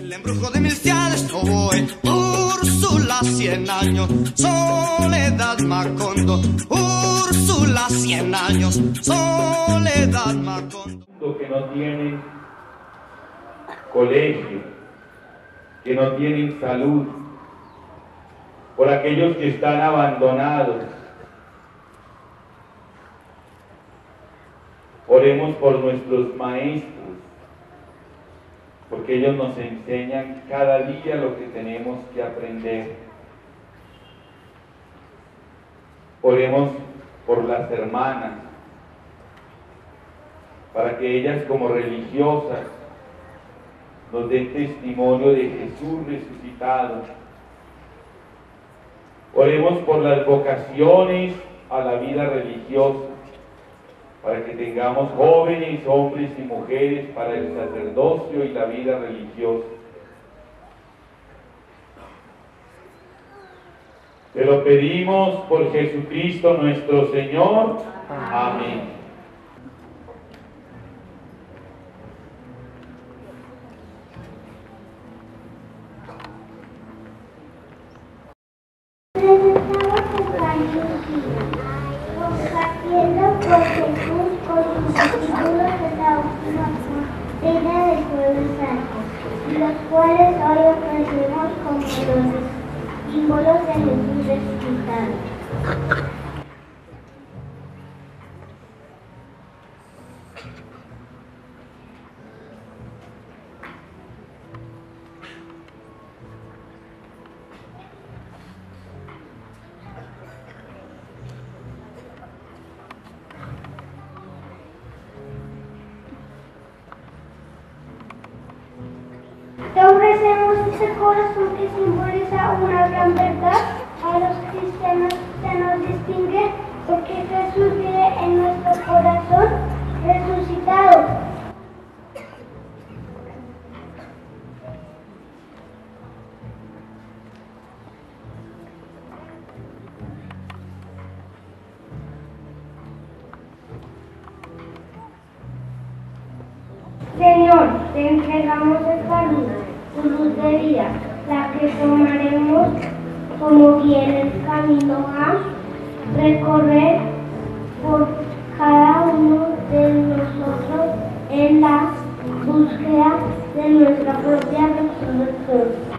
El embrujo de Milciades, Oboe, Úrsula, 100 años, Soledad Macondo, Úrsula, 100 años, Soledad Macondo. Que no tienen colegio, que no tienen salud, por aquellos que están abandonados. Oremos por nuestros maestros, porque ellos nos enseñan cada día lo que tenemos que aprender. Oremos por las hermanas, para que ellas como religiosas nos den testimonio de Jesús resucitado. Oremos por las vocaciones a la vida religiosa, para que tengamos jóvenes, hombres y mujeres para el sacerdocio y la vida religiosa. Te lo pedimos por Jesucristo nuestro Señor. Amén. Los cuales hoy ofrecemos como los símbolos de Jesús resucitado. Te ofrecemos este corazón que simboliza una gran verdad. A los cristianos se nos distingue porque Jesús vive en nuestro corazón resucitado. Señor, te entregamos esta luz, tu luz de vida, la que tomaremos como guía en el camino a recorrer por cada uno de nosotros en la búsqueda de nuestra propia resurrección.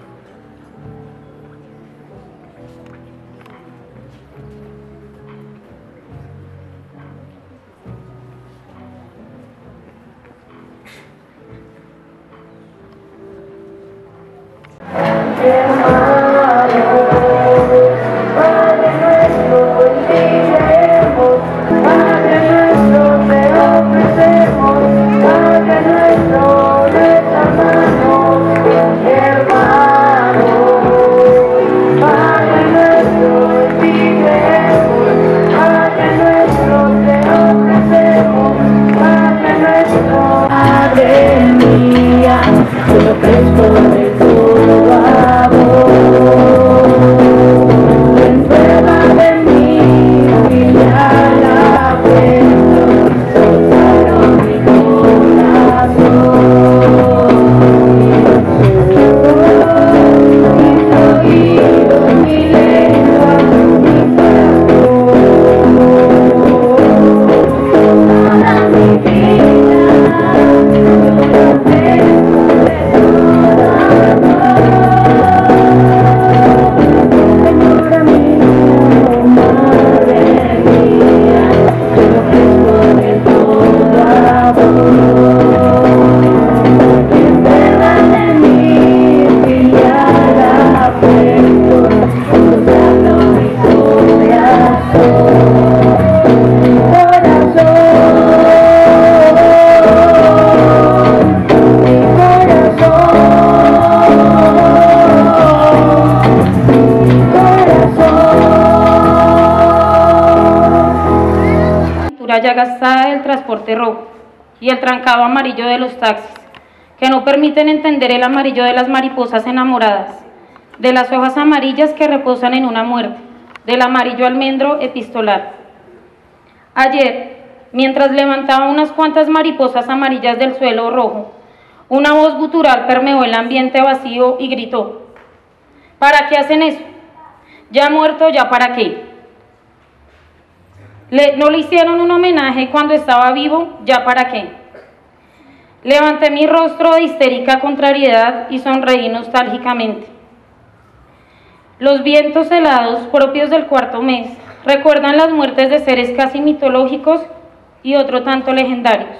Ya gastada del transporte rojo y el trancado amarillo de los taxis, que no permiten entender el amarillo de las mariposas enamoradas, de las hojas amarillas que reposan en una muerte, del amarillo almendro epistolar. Ayer, mientras levantaba unas cuantas mariposas amarillas del suelo rojo, Una voz gutural permeó el ambiente vacío y gritó: ¿para qué hacen eso? Ya muerto, ¿ya para qué? ¿No le hicieron un homenaje cuando estaba vivo? ¿Ya para qué? Levanté mi rostro de histérica contrariedad y sonreí nostálgicamente. Los vientos helados propios del cuarto mes recuerdan las muertes de seres casi mitológicos y otro tanto legendarios.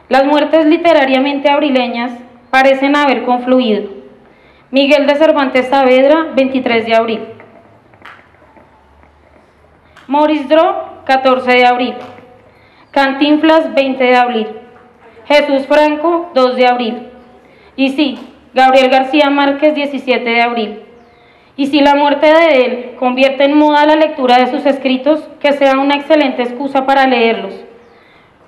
Las muertes literariamente abrileñas parecen haber confluido. Miguel de Cervantes Saavedra, 23 de abril. Maurice Dro, 14 de abril. Cantinflas, 20 de abril. Jesús Franco, 2 de abril. Y sí, Gabriel García Márquez, 17 de abril. Y si la muerte de él convierte en moda la lectura de sus escritos, que sea una excelente excusa para leerlos,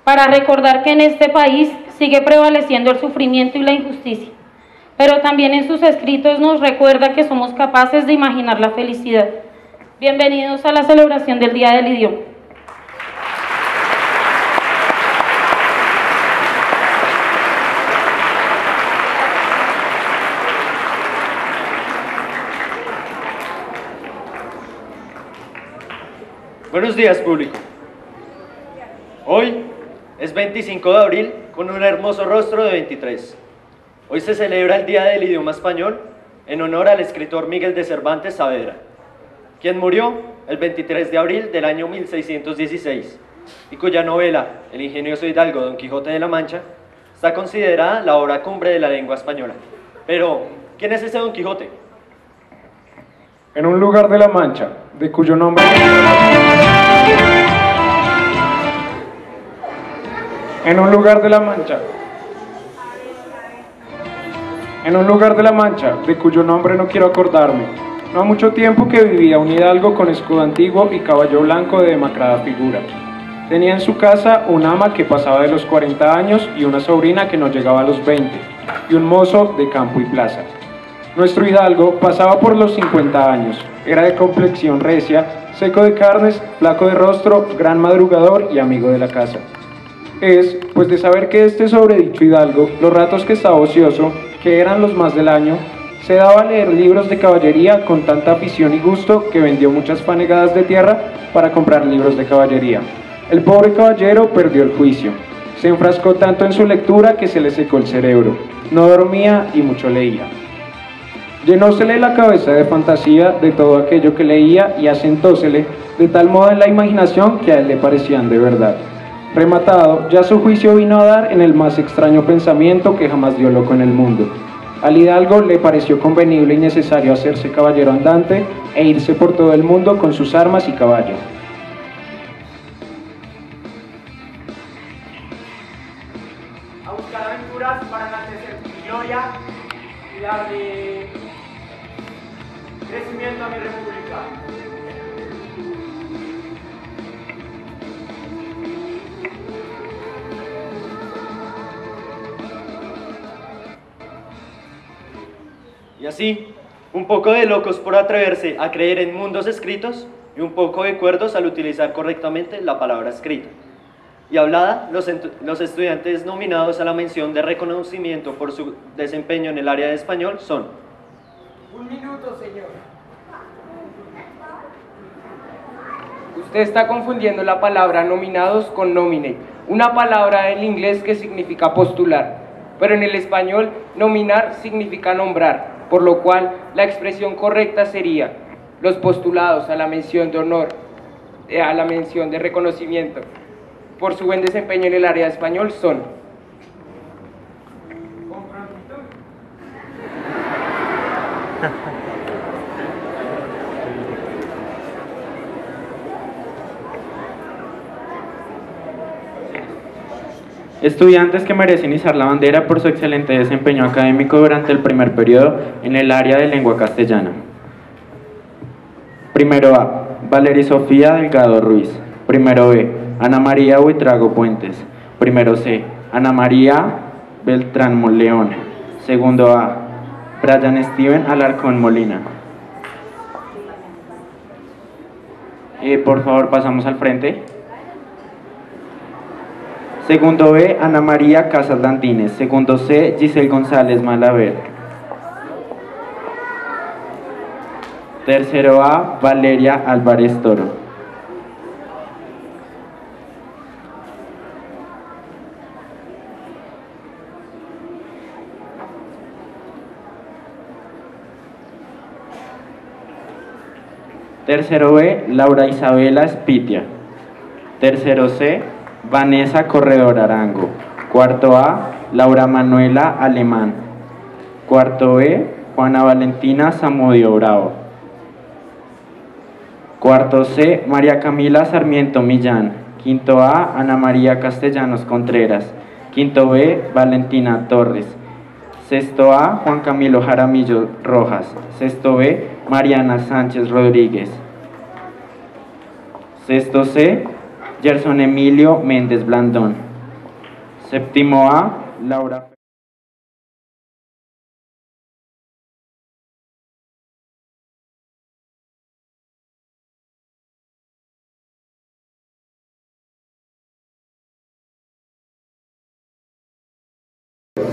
para recordar que en este país sigue prevaleciendo el sufrimiento y la injusticia, pero también en sus escritos nos recuerda que somos capaces de imaginar la felicidad. Bienvenidos a la celebración del Día del Idioma. Buenos días, público. Hoy es 25 de abril con un hermoso rostro de 23. Hoy se celebra el Día del Idioma Español en honor al escritor Miguel de Cervantes Saavedra, quien murió el 23 de abril del año 1616 y cuya novela, El ingenioso hidalgo Don Quijote de la Mancha, está considerada la obra cumbre de la lengua española. Pero, ¿quién es ese Don Quijote? En un lugar de la Mancha, de cuyo nombre... En un lugar de la Mancha, de cuyo nombre no quiero acordarme, no ha mucho tiempo que vivía un hidalgo con escudo antiguo y caballo blanco de demacrada figura. Tenía en su casa un ama que pasaba de los 40 años y una sobrina que no llegaba a los 20, y un mozo de campo y plaza. Nuestro hidalgo pasaba por los 50 años, era de complexión recia, seco de carnes, flaco de rostro, gran madrugador y amigo de la casa. Es, pues, de saber que este sobredicho hidalgo, los ratos que estaba ocioso, que eran los más del año, se daba a leer libros de caballería con tanta afición y gusto que vendió muchas fanegadas de tierra para comprar libros de caballería. El pobre caballero perdió el juicio, se enfrascó tanto en su lectura que se le secó el cerebro, no dormía y mucho leía. Llenósele la cabeza de fantasía de todo aquello que leía y asentósele de tal modo en la imaginación que a él le parecían de verdad. Rematado, ya su juicio vino a dar en el más extraño pensamiento que jamás dio loco en el mundo. Al hidalgo le pareció convenible y necesario hacerse caballero andante e irse por todo el mundo con sus armas y caballo. A buscar aventuras para enaltecer mi gloria y darle crecimiento a mi república. Y así, un poco de locos por atreverse a creer en mundos escritos y un poco de cuerdos al utilizar correctamente la palabra escrita. Y hablada, los estudiantes nominados a la mención de reconocimiento por su desempeño en el área de español son: 1 minuto, señor. Usted está confundiendo la palabra nominados con nominate, una palabra del inglés que significa postular, pero en el español nominar significa nombrar, por lo cual la expresión correcta sería: los postulados a la mención de honor, a la mención de reconocimiento por su buen desempeño en el área de español son. Estudiantes que merecen izar la bandera por su excelente desempeño académico durante el primer periodo en el área de lengua castellana. Primero A, Valeria Sofía Delgado Ruiz. Primero B, Ana María Buitrago Puentes. Primero C, Ana María Beltrán León. Segundo A, Brian Steven Alarcón Molina. Por favor, pasamos al frente. Segundo B, Ana María Casas Landines. Segundo C, Giselle González Malaver. Tercero A, Valeria Álvarez Toro. Tercero B, Laura Isabela Espitia. Tercero C, Vanessa Corredor Arango. Cuarto A, Laura Manuela Alemán. Cuarto B, Juana Valentina Zamudio Bravo. Cuarto C, María Camila Sarmiento Millán. Quinto A, Ana María Castellanos Contreras. Quinto B, Valentina Torres. Sexto A, Juan Camilo Jaramillo Rojas. Sexto B, Mariana Sánchez Rodríguez. Sexto C, Gerson Emilio Méndez Blandón. Séptimo A, Laura.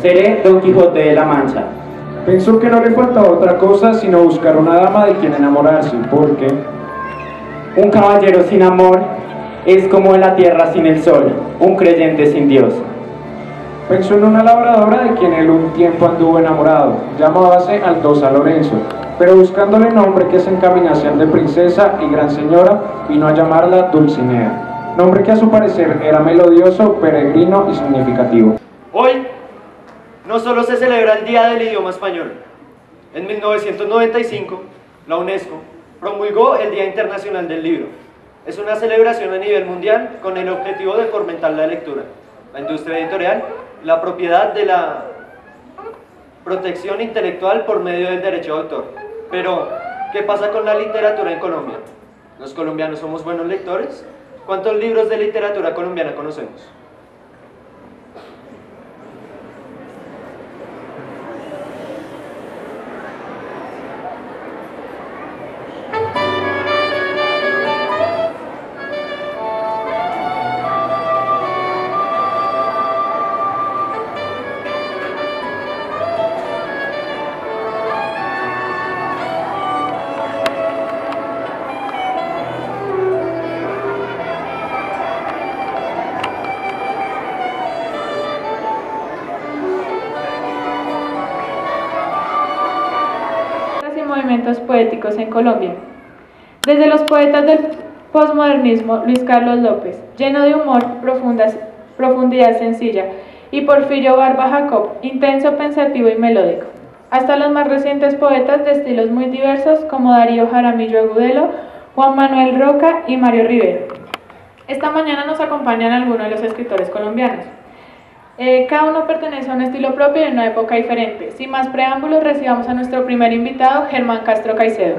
Seré Don Quijote de la Mancha. Pensó que no le faltaba otra cosa sino buscar una dama de quien enamorarse, porque un caballero sin amor es como la tierra sin el sol, un creyente sin Dios. pensó en una labradora de quien él un tiempo anduvo enamorado, llamábase Aldosa Lorenzo, pero buscándole nombre que se encaminase al de princesa y gran señora, vino a llamarla Dulcinea, nombre que a su parecer era melodioso, peregrino y significativo. Hoy no solo se celebra el Día del Idioma Español. En 1995, la UNESCO promulgó el Día Internacional del Libro. Es una celebración a nivel mundial con el objetivo de fomentar la lectura, la industria editorial, la propiedad de la protección intelectual por medio del derecho de autor. Pero, ¿qué pasa con la literatura en Colombia? ¿Los colombianos somos buenos lectores? ¿Cuántos libros de literatura colombiana conocemos? Movimientos poéticos en Colombia. Desde los poetas del posmodernismo, Luis Carlos López, lleno de humor, profundidad sencilla, y Porfirio Barba Jacob, intenso, pensativo y melódico, hasta los más recientes poetas de estilos muy diversos como Darío Jaramillo Agudelo, Juan Manuel Roca y Mario Rivero. Esta mañana nos acompañan algunos de los escritores colombianos. Cada uno pertenece a un estilo propio y en una época diferente. Sin más preámbulos, recibamos a nuestro primer invitado, Germán Castro Caicedo.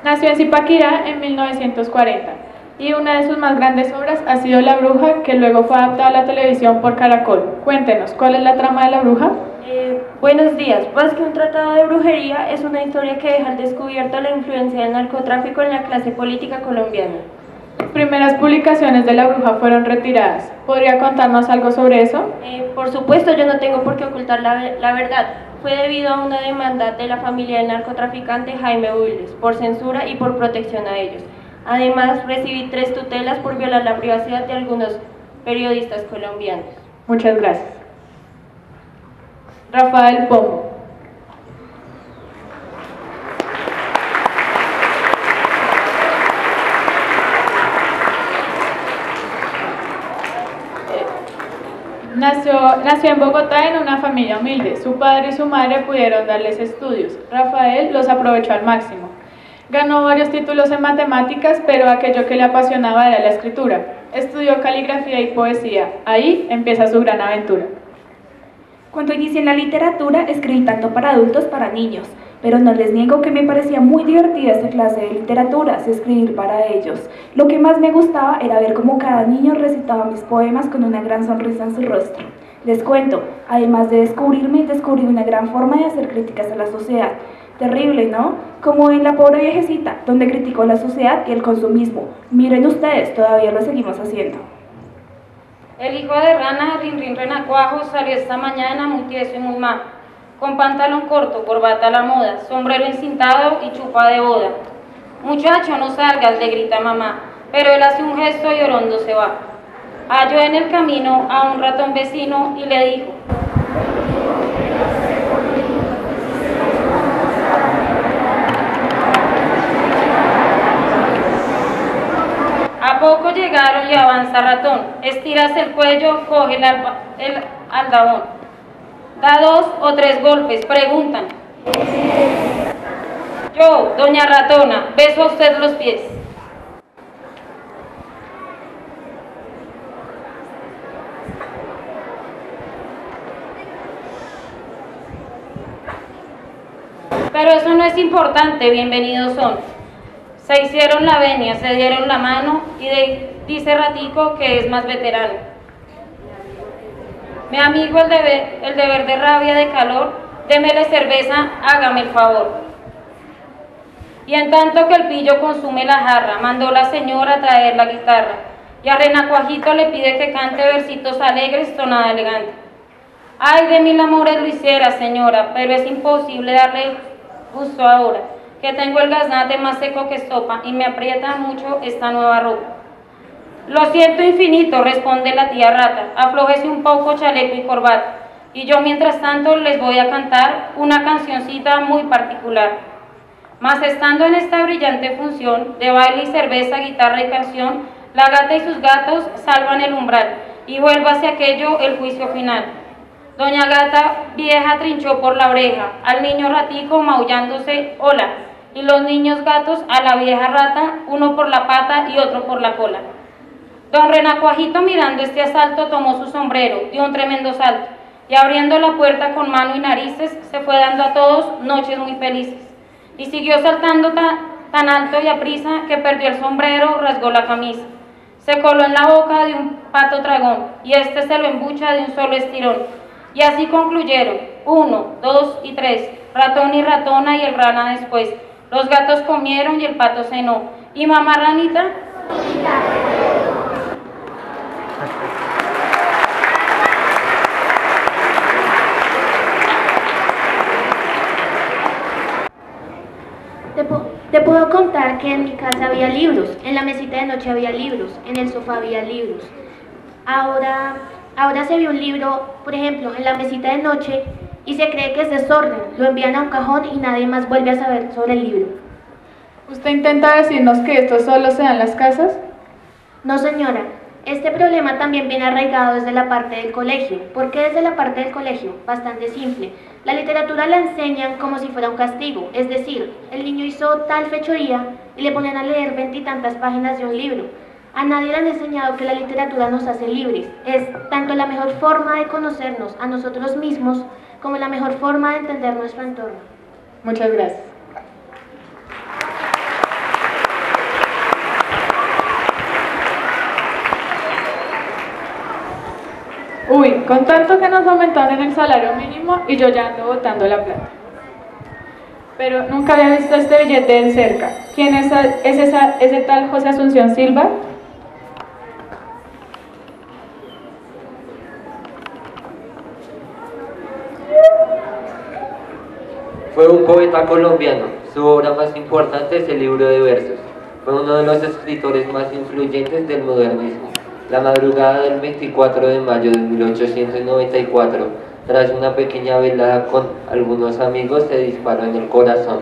Nació en Zipaquirá en 1940 y una de sus más grandes obras ha sido La Bruja, que luego fue adaptada a la televisión por Caracol. Cuéntenos, ¿cuál es la trama de La Bruja? Buenos días. Más que un tratado de brujería, es una historia que deja al descubierto la influencia del narcotráfico en la clase política colombiana. Las primeras publicaciones de La Bruja fueron retiradas. ¿Podría contarnos algo sobre eso? Por supuesto, yo no tengo por qué ocultar la verdad. Fue debido a una demanda de la familia del narcotraficante Jaime Bulnes por censura y por protección a ellos. Además, recibí 3 tutelas por violar la privacidad de algunos periodistas colombianos. Muchas gracias. Rafael Pombo. Nació en Bogotá en una familia humilde. Su padre y su madre pudieron darles estudios. Rafael los aprovechó al máximo. Ganó varios títulos en matemáticas, pero aquello que le apasionaba era la escritura. Estudió caligrafía y poesía. Ahí empieza su gran aventura. Cuando inicié en la literatura, escribí tanto para adultos como para niños, pero no les niego que me parecía muy divertida esta clase de literaturas, escribir para ellos. Lo que más me gustaba era ver cómo cada niño recitaba mis poemas con una gran sonrisa en su rostro. Les cuento, además de descubrirme, descubrí una gran forma de hacer críticas a la sociedad. Terrible, ¿no? Como en La pobre viejecita, donde criticó la sociedad y el consumismo. Miren ustedes, todavía lo seguimos haciendo. El hijo de Rana, Rin Renacuajo, salió esta mañana muy tieso y muy mal, con pantalón corto, corbata a la moda, sombrero encintado y chupa de boda. Muchacho, no salgas, le grita mamá, pero él hace un gesto y orondo se va. Halló en el camino a un ratón vecino y le dijo: a poco llegaron y avanza ratón, estiras el cuello, coge el aldabón, da 2 o 3 golpes, preguntan. Yo, doña ratona, beso a usted los pies. Pero eso no es importante, bienvenidos son. Se hicieron la venia, se dieron la mano y dice Ratico, que es más veterano: mi amigo el de verde rabia de calor, démele cerveza, hágame el favor. Y en tanto que el pillo consume la jarra, mandó la señora a traer la guitarra, y a Renacuajito le pide que cante versitos alegres, tonada elegante. Ay, de mil amores lo hiciera, señora, pero es imposible darle gusto ahora, que tengo el gaznate más seco que sopa y me aprieta mucho esta nueva ropa. Lo siento infinito, responde la tía rata, aflójese un poco chaleco y corbata, y yo mientras tanto les voy a cantar una cancioncita muy particular. Mas estando en esta brillante función de baile y cerveza, guitarra y canción, la gata y sus gatos salvan el umbral, y vuelve hacia aquello el juicio final. Doña Gata vieja trinchó por la oreja, al niño ratico maullándose hola, y los niños gatos a la vieja rata, uno por la pata y otro por la cola. Don Renacuajito, mirando este asalto, tomó su sombrero, dio un tremendo salto, y abriendo la puerta con mano y narices, se fue dando a todos noches muy felices. Y siguió saltando tan alto y aprisa que perdió el sombrero, rasgó la camisa. Se coló en la boca de un pato dragón, y este se lo embucha de un solo estirón. Y así concluyeron, 1, 2 y 3, ratón y ratona y el rana después. Los gatos comieron y el pato cenó. ¿Y mamá ranita? Te puedo contar que en mi casa había libros, en la mesita de noche había libros, en el sofá había libros. Ahora se ve un libro, por ejemplo, en la mesita de noche y se cree que es desorden, lo envían a un cajón y nadie más vuelve a saber sobre el libro. ¿Usted intenta decirnos que esto solo se da en las casas? No, señora. Este problema también viene arraigado desde la parte del colegio. ¿Por qué desde la parte del colegio? Bastante simple. La literatura la enseñan como si fuera un castigo, es decir, el niño hizo tal fechoría y le ponen a leer 20 y tantas páginas de un libro. A nadie le han enseñado que la literatura nos hace libres. Es tanto la mejor forma de conocernos a nosotros mismos como la mejor forma de entender nuestro entorno. Muchas gracias. Uy, con tanto que nos aumentaron el salario mínimo y yo ya ando botando la plata. Pero nunca había visto este billete de cerca. ¿Quién es ese tal José Asunción Silva? Fue un poeta colombiano. Su obra más importante es el libro de versos. Fue uno de los escritores más influyentes del modernismo. La madrugada del 24 de mayo de 1894, tras una pequeña velada con algunos amigos, se disparó en el corazón,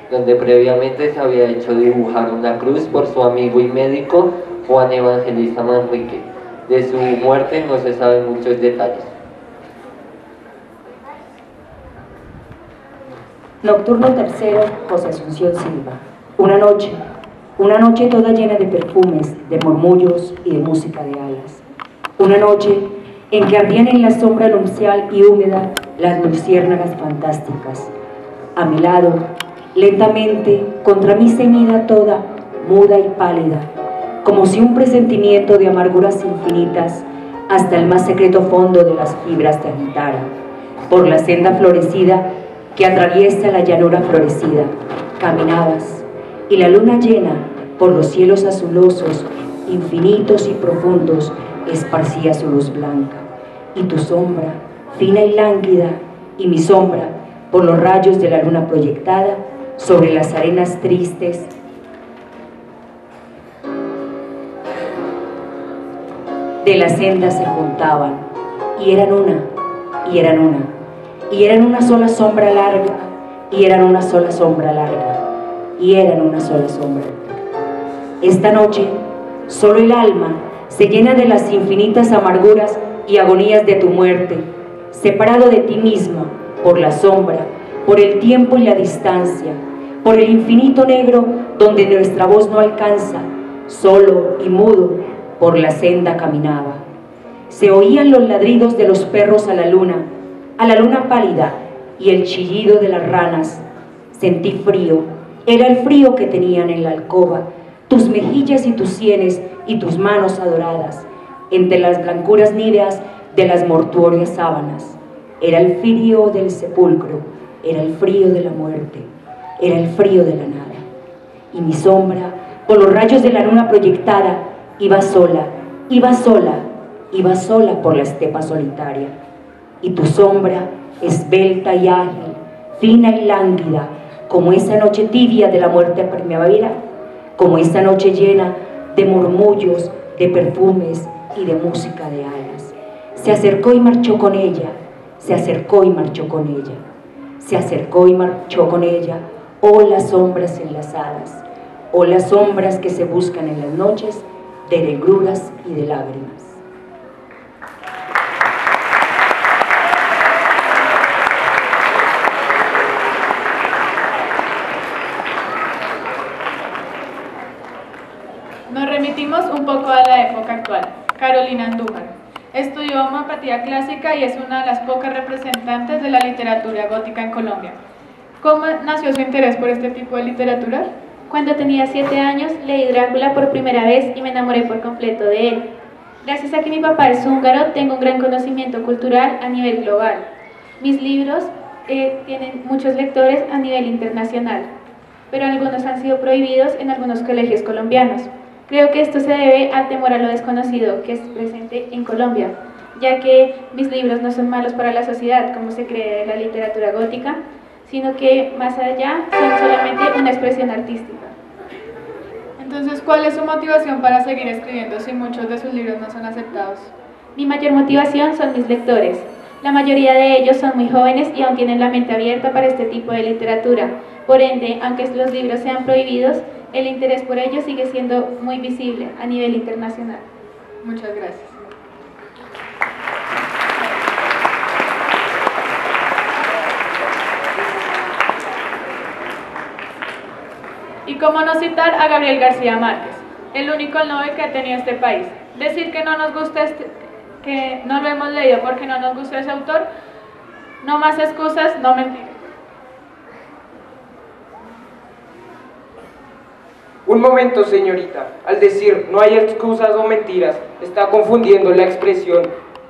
donde previamente se había hecho dibujar una cruz por su amigo y médico Juan Evangelista Manrique. De su muerte no se saben muchos detalles. Nocturno tercero, José Asunción Silva. Una noche toda llena de perfumes, de murmullos y de música de alas. Una noche en que ardían en la sombra nupcial y húmeda las luciérnagas fantásticas. A mi lado, lentamente, contra mí ceñida toda, muda y pálida, como si un presentimiento de amarguras infinitas hasta el más secreto fondo de las fibras te agitara, por la senda florecida que atraviesa la llanura florecida. Caminabas, y la luna llena, por los cielos azulosos, infinitos y profundos, esparcía su luz blanca. Y tu sombra, fina y lánguida, y mi sombra, por los rayos de la luna proyectada, sobre las arenas tristes, de la senda se juntaban, y eran una, y eran una, y eran una sola sombra larga, y eran una sola sombra larga, y eran una sola sombra. Esta noche, solo el alma se llena de las infinitas amarguras y agonías de tu muerte, separado de ti misma por la sombra, por el tiempo y la distancia, por el infinito negro donde nuestra voz no alcanza, solo y mudo por la senda caminaba. Se oían los ladridos de los perros a la luna pálida y el chillido de las ranas. Sentí frío, era el frío que tenían en la alcoba, tus mejillas y tus sienes y tus manos adoradas, entre las blancuras níveas de las mortuorias sábanas. Era el frío del sepulcro, era el frío de la muerte, era el frío de la nada. Y mi sombra, por los rayos de la luna proyectada, iba sola, iba sola, iba sola por la estepa solitaria. Y tu sombra, esbelta y ágil, fina y lánguida, como esa noche tibia de la muerte primavera, como esa noche llena de murmullos, de perfumes y de música de alas. Se acercó y marchó con ella, se acercó y marchó con ella, se acercó y marchó con ella, oh las sombras enlazadas, oh las sombras que se buscan en las noches de negruras y de lágrimas. Nos remitimos un poco a la época actual. Carolina Andújar estudió homeopatía clásica y es una de las pocas representantes de la literatura gótica en Colombia. ¿Cómo nació su interés por este tipo de literatura? Cuando tenía 7 años leí Drácula por primera vez y me enamoré por completo de él. Gracias a que mi papá es húngaro, tengo un gran conocimiento cultural a nivel global. Mis libros tienen muchos lectores a nivel internacional, pero algunos han sido prohibidos en algunos colegios colombianos. Creo que esto se debe al temor a lo desconocido que es presente en Colombia, ya que mis libros no son malos para la sociedad, como se cree de la literatura gótica, sino que más allá son solamente una expresión artística. Entonces, ¿cuál es su motivación para seguir escribiendo si muchos de sus libros no son aceptados? Mi mayor motivación son mis lectores. La mayoría de ellos son muy jóvenes y aún tienen la mente abierta para este tipo de literatura. Por ende, aunque los libros sean prohibidos, el interés por ellos sigue siendo muy visible a nivel internacional. Muchas gracias. Y cómo no citar a Gabriel García Márquez, el único Nobel que ha tenido este país. Decir que no nos gusta que no lo hemos leído porque no nos gusta ese autor, no más excusas, no mentiras. Un momento, señorita. Al decir no hay excusas o mentiras, está confundiendo la expresión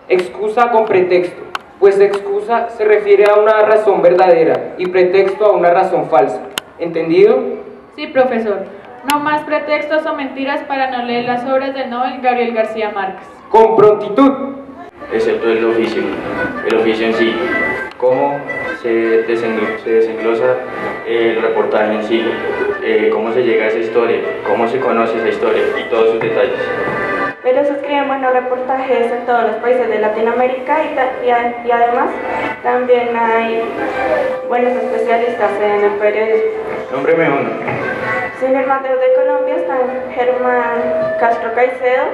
excusa con pretexto, pues excusa se refiere a una razón verdadera y pretexto a una razón falsa. ¿Entendido? Sí, profesor. No más pretextos o mentiras para no leer las obras del Nobel Gabriel García Márquez. Con prontitud. Excepto el oficio en sí. Cómo se desenglosa el reportaje en sí, cómo se llega a esa historia, cómo se conoce esa historia y todos sus detalles. Pero se escriben buenos reportajes en todos los países de Latinoamérica y además también hay buenos especialistas en el periodismo. Nómbreme uno. Sin el Mateo de Colombia están Germán Castro Caicedo,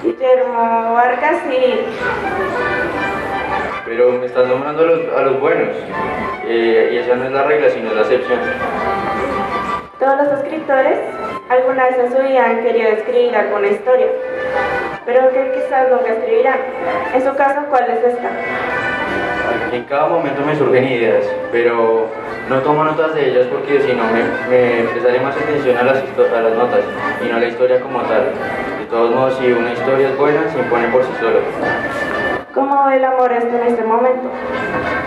Guillermo Vargas y... Pero me estás nombrando a los buenos, y esa no es la regla, sino la excepción. Todos los escritores alguna vez en su vida han querido escribir alguna historia, pero que quizás nunca escribirán. En su caso, ¿cuál es esta? En cada momento me surgen ideas, pero no tomo notas de ellas porque si no me prestaré más atención a las notas y no a la historia como tal. De todos modos, si una historia es buena, se impone por sí sola. ¿Cómo ve el amor en este momento?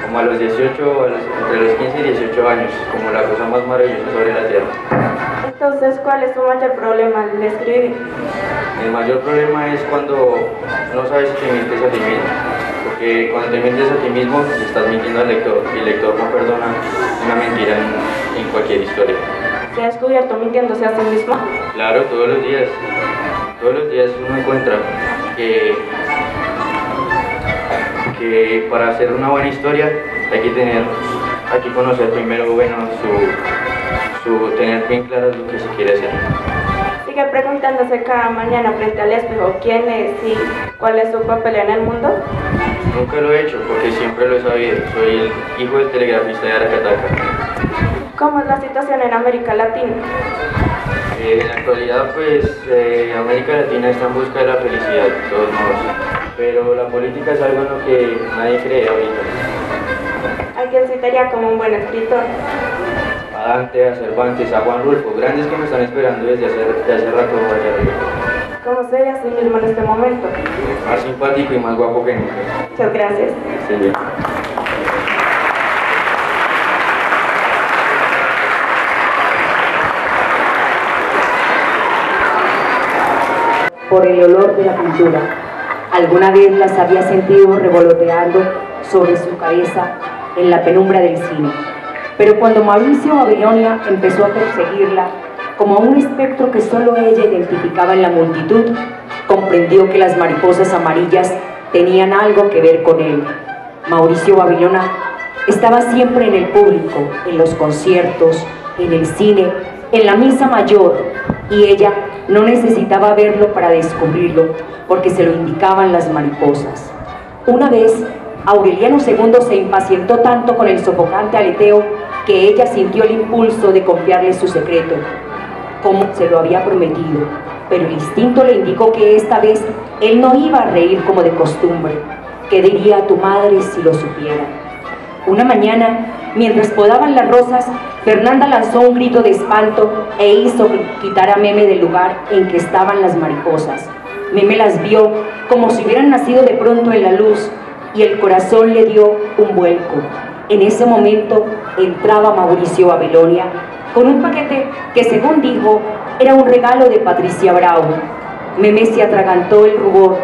Como a los 18, entre los 15 y 18 años, como la cosa más maravillosa sobre la tierra. Entonces, ¿cuál es su mayor problema al escribir? El mayor problema es cuando no sabes si te mientes a ti mismo, porque cuando te mientes a ti mismo le estás mintiendo al lector, y el lector no perdona una mentira en cualquier historia. ¿Se ha descubierto mintiéndose a sí mismo? Claro, todos los días uno encuentra que para hacer una buena historia hay que conocer primero, bueno, tener bien claro lo que se quiere hacer. Sigue preguntándose cada mañana frente al espejo quién es y cuál es su papel en el mundo. Nunca lo he hecho porque siempre lo he sabido. Soy el hijo del telegrafista de Aracataca. ¿Cómo es la situación en América Latina? En la actualidad, pues, América Latina está en busca de la felicidad, de todos modos. Pero la política es algo en lo que nadie cree ahorita. ¿A quién citaría como un buen escritor? A Dante, a Cervantes, a Juan Rulfo, grandes que me están esperando desde hace rato allá arriba. ¿Cómo se ve a sí mismo en este momento? Más simpático y más guapo que nunca. Muchas gracias. Sí, bien. Por el olor de la pintura. Alguna vez las había sentido revoloteando sobre su cabeza en la penumbra del cine. Pero cuando Mauricio Babilonia empezó a perseguirla, como un espectro que solo ella identificaba en la multitud, comprendió que las mariposas amarillas tenían algo que ver con él. Mauricio Babilonia estaba siempre en el público, en los conciertos, en el cine, en la misa mayor, y ella no necesitaba verlo para descubrirlo, porque se lo indicaban las mariposas. Una vez, Aureliano II se impacientó tanto con el sofocante aleteo que ella sintió el impulso de confiarle su secreto, como se lo había prometido, pero el instinto le indicó que esta vez él no iba a reír como de costumbre. ¿Qué diría tu madre si lo supiera? Una mañana, mientras podaban las rosas, Fernanda lanzó un grito de espanto e hizo quitar a Meme del lugar en que estaban las mariposas. Meme las vio como si hubieran nacido de pronto en la luz y el corazón le dio un vuelco. En ese momento entraba Mauricio Babilonia con un paquete que, según dijo, era un regalo de Patricia Bravo. Meme se atragantó el rubor,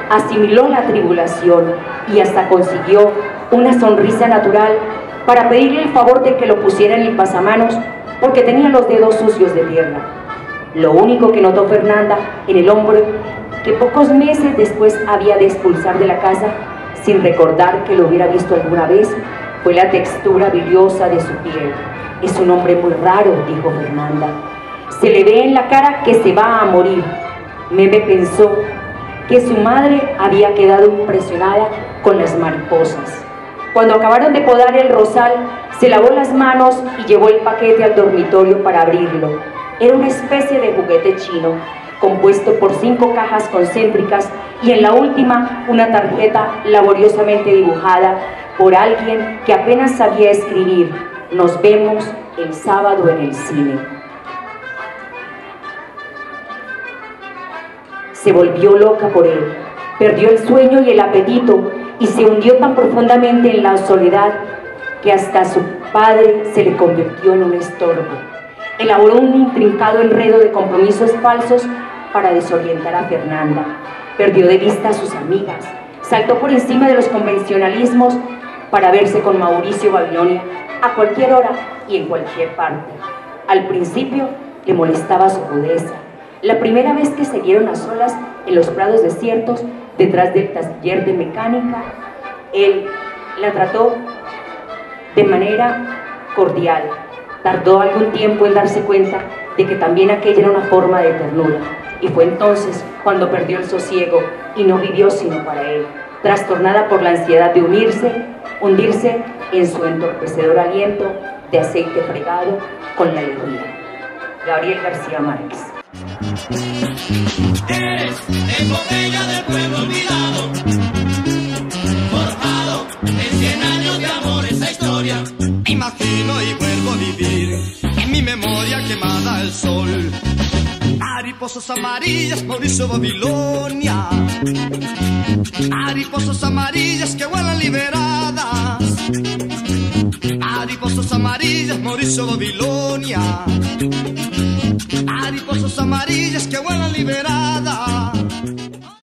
asimiló la tribulación y hasta consiguió una sonrisa natural para pedirle el favor de que lo pusiera en el pasamanos porque tenía los dedos sucios de tierra. Lo único que notó Fernanda en el hombro, que pocos meses después había de expulsar de la casa sin recordar que lo hubiera visto alguna vez, fue la textura biliosa de su piel. Es un hombre muy raro, dijo Fernanda. Se le ve en la cara que se va a morir. Meme pensó que su madre había quedado impresionada con las mariposas. Cuando acabaron de podar el rosal, se lavó las manos y llevó el paquete al dormitorio para abrirlo. Era una especie de juguete chino, compuesto por 5 cajas concéntricas y en la última una tarjeta laboriosamente dibujada por alguien que apenas sabía escribir: nos vemos el sábado en el cine. Se volvió loca por él, perdió el sueño y el apetito y se hundió tan profundamente en la soledad que hasta su padre se le convirtió en un estorbo. Elaboró un intrincado enredo de compromisos falsos para desorientar a Fernanda. Perdió de vista a sus amigas, saltó por encima de los convencionalismos para verse con Mauricio Babilonia a cualquier hora y en cualquier parte. Al principio le molestaba su rudeza. La primera vez que se vieron a solas en los prados desiertos, detrás del taller de mecánica, él la trató de manera cordial. Tardó algún tiempo en darse cuenta de que también aquella era una forma de ternura, y fue entonces cuando perdió el sosiego y no vivió sino para él, trastornada por la ansiedad de hundirse en su entorpecedor aliento de aceite fregado con la alegría. Gabriel García Márquez. Eres epopeya del pueblo olvidado, forjado en 100 años de amor esa historia. Imagino y vuelvo a vivir en mi memoria quemada el sol. Mariposas amarillas, Mauricio Babilonia. Mariposas amarillas que vuelan liberadas, mariposas amarillas, Mauricio, Babilonia. Mariposas amarillas que vuelan liberadas.